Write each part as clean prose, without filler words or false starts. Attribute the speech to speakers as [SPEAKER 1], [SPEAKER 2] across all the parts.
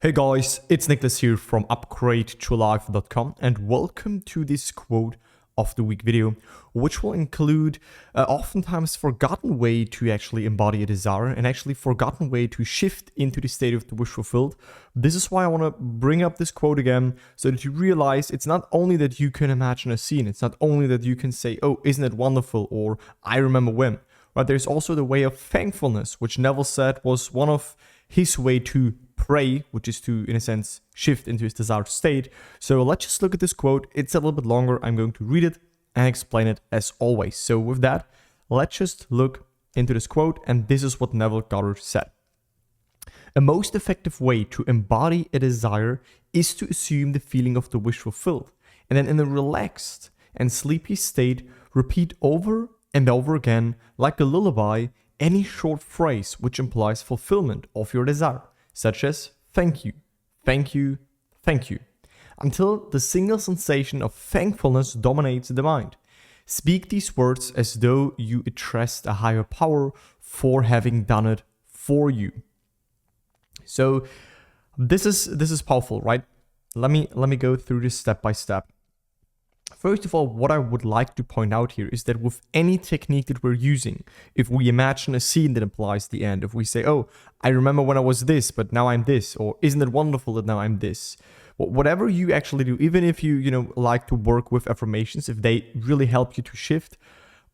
[SPEAKER 1] Hey guys, it's Nicholas here from upgradetoyourlife.com and welcome to this quote of the week video, which will include oftentimes forgotten way to actually embody a desire and actually forgotten way to shift into the state of the wish fulfilled. This is why I want to bring up this quote again so that you realize it's not only that you can imagine a scene, it's not only that you can say, oh, isn't it wonderful, or I remember when, right? There's also the way of thankfulness, which Neville said was one of his way to pray, which is to, in a sense, shift into his desired state. So let's just look at this quote. It's a little bit longer. I'm going to read it and explain it as always. So with that, let's just look into this quote, and this is what Neville Goddard said. A most effective way to embody a desire is to assume the feeling of the wish fulfilled, and then in a relaxed and sleepy state, repeat over and over again, like a lullaby, any short phrase which implies fulfillment of your desire, such as thank you, thank you, thank you, until the single sensation of thankfulness dominates the mind. Speak these words as though you addressed a higher power for having done it for you. So this is powerful, right? Let me go through this step by step. First of all, what I would like to point out here is that with any technique that we're using, if we imagine a scene that implies the end, if we say, oh, I remember when I was this, but now I'm this, or isn't it wonderful that now I'm this? Whatever you actually do, even if you like to work with affirmations, if they really help you to shift,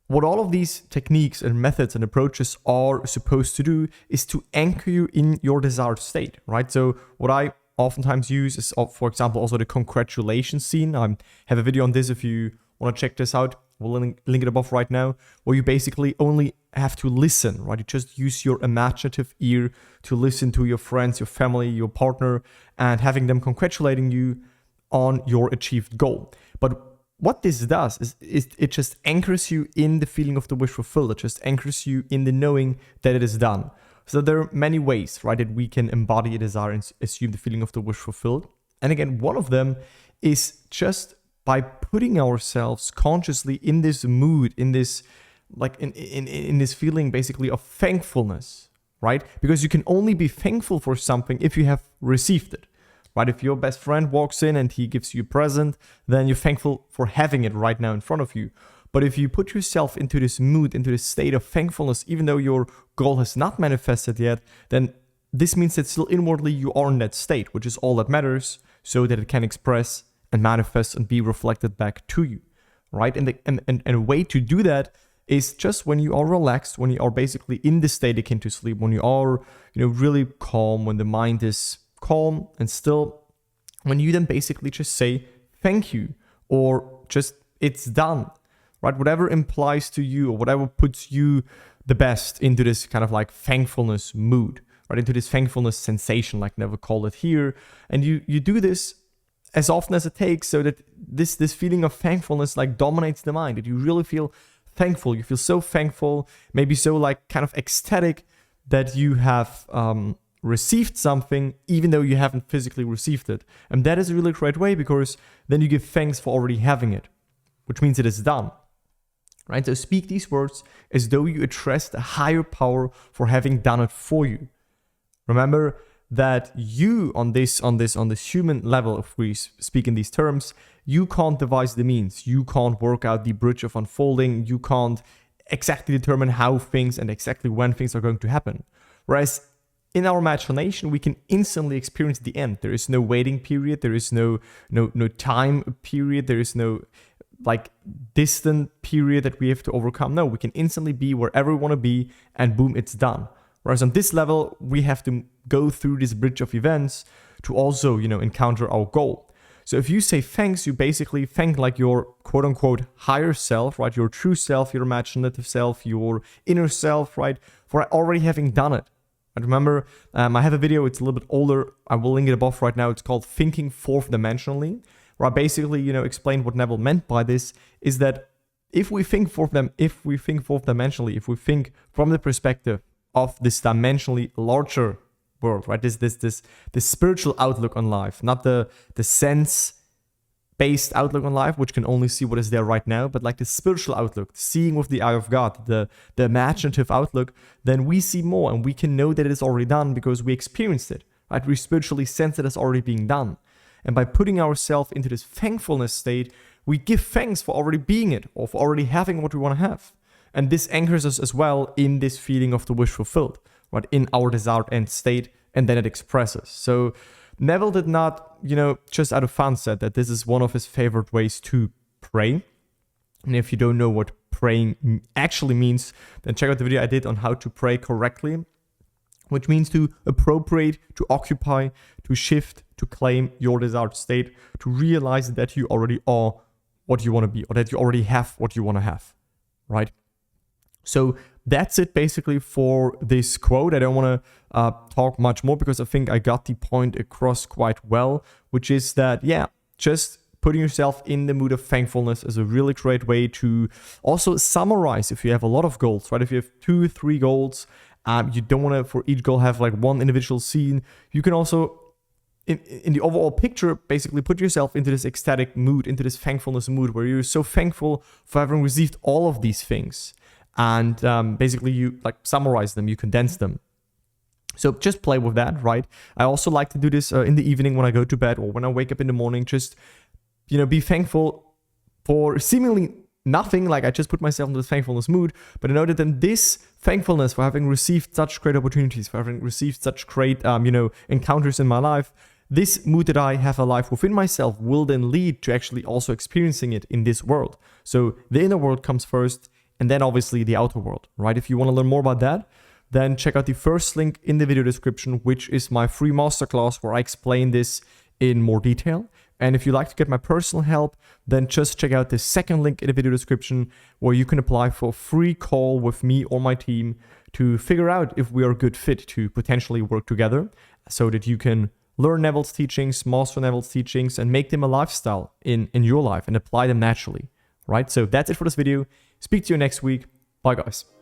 [SPEAKER 1] what all of these techniques and methods and approaches are supposed to do is to anchor you in your desired state, right? So what I oftentimes use is, for example, also the congratulations scene. I have a video on this if you want to check this out. We'll link it above right now, where you basically only have to listen, right? You just use your imaginative ear to listen to your friends, your family, your partner, and having them congratulating you on your achieved goal. But what this does is it just anchors you in the feeling of the wish fulfilled. It just anchors you in the knowing that it is done. So there are many ways, right, that we can embody a desire and assume the feeling of the wish fulfilled. And again, one of them is just by putting ourselves consciously in this mood, in this, like in this feeling basically of thankfulness, right? Because you can only be thankful for something if you have received it, right? If your best friend walks in and he gives you a present, then you're thankful for having it right now in front of you. But if you put yourself into this mood, into this state of thankfulness, even though your goal has not manifested yet, then this means that still inwardly you are in that state, which is all that matters, so that it can express and manifest and be reflected back to you, right? And a way to do that is just when you are relaxed, when you are basically in the state akin to sleep, when you are, really calm, when the mind is calm and still, when you then basically just say thank you, or just it's done. Right, whatever implies to you or whatever puts you the best into this kind of like thankfulness mood, right, into this thankfulness sensation, like Neville called it here. And you do this as often as it takes, so that this feeling of thankfulness like dominates the mind, that you really feel thankful. You feel so thankful, maybe so like kind of ecstatic that you have received something, even though you haven't physically received it. And that is a really great way, because then you give thanks for already having it, which means it is done. Right? So speak these words as though you addressed a higher power for having done it for you. Remember that you on this human level, if we speak in these terms, you can't devise the means. You can't work out the bridge of unfolding. You can't exactly determine how things and exactly when things are going to happen. Whereas in our imagination, we can instantly experience the end. There is no waiting period. There is no time period. There is no like distant period that we have to overcome. No, we can instantly be wherever we want to be, and boom, it's done. Whereas on this level, we have to go through this bridge of events to also, encounter our goal. So if you say thanks, you basically thank like your quote unquote higher self, right? Your true self, your imaginative self, your inner self, right? For already having done it. And remember, I have a video, it's a little bit older. I will link it above right now. It's called Thinking Fourth Dimensionally, where I basically, explained what Neville meant by this is that if we think fourth dimensionally, if we think from the perspective of this dimensionally larger world, right? This spiritual outlook on life, not the sense-based outlook on life, which can only see what is there right now, but like the spiritual outlook, seeing with the eye of God, the imaginative outlook, then we see more and we can know that it is already done because we experienced it, right? We spiritually sense it as already being done. And by putting ourselves into this thankfulness state, we give thanks for already being it, or for already having what we want to have. And this anchors us as well in this feeling of the wish fulfilled, right? In our desired end state, and then it expresses. So Neville did not, just out of fun said that this is one of his favorite ways to pray. And if you don't know what praying actually means, then check out the video I did on how to pray correctly, which means to appropriate, to occupy, to shift, to claim your desired state, to realize that you already are what you want to be, or that you already have what you want to have, right? So that's it basically for this quote. I don't want to talk much more because I think I got the point across quite well, which is that, just putting yourself in the mood of thankfulness is a really great way to also summarize if you have a lot of goals, right? If you have 2, 3 goals, you don't want to, for each goal, have like one individual scene. You can also, in the overall picture, basically put yourself into this ecstatic mood, into this thankfulness mood where you're so thankful for having received all of these things. And basically you like summarize them, you condense them. So just play with that, right? I also like to do this in the evening when I go to bed or when I wake up in the morning. Just, be thankful for seemingly nothing. Like I just put myself into the thankfulness mood, but I know that then this thankfulness for having received such great opportunities, for having received such great, encounters in my life, this mood that I have alive within myself will then lead to actually also experiencing it in this world. So the inner world comes first, and then obviously the outer world, right? If you want to learn more about that, then check out the first link in the video description, which is my free masterclass where I explain this in more detail. And if you'd like to get my personal help, then just check out the second link in the video description where you can apply for a free call with me or my team to figure out if we are a good fit to potentially work together so that you can learn Neville's teachings, master Neville's teachings, and make them a lifestyle in your life and apply them naturally, right? So that's it for this video. Speak to you next week. Bye, guys.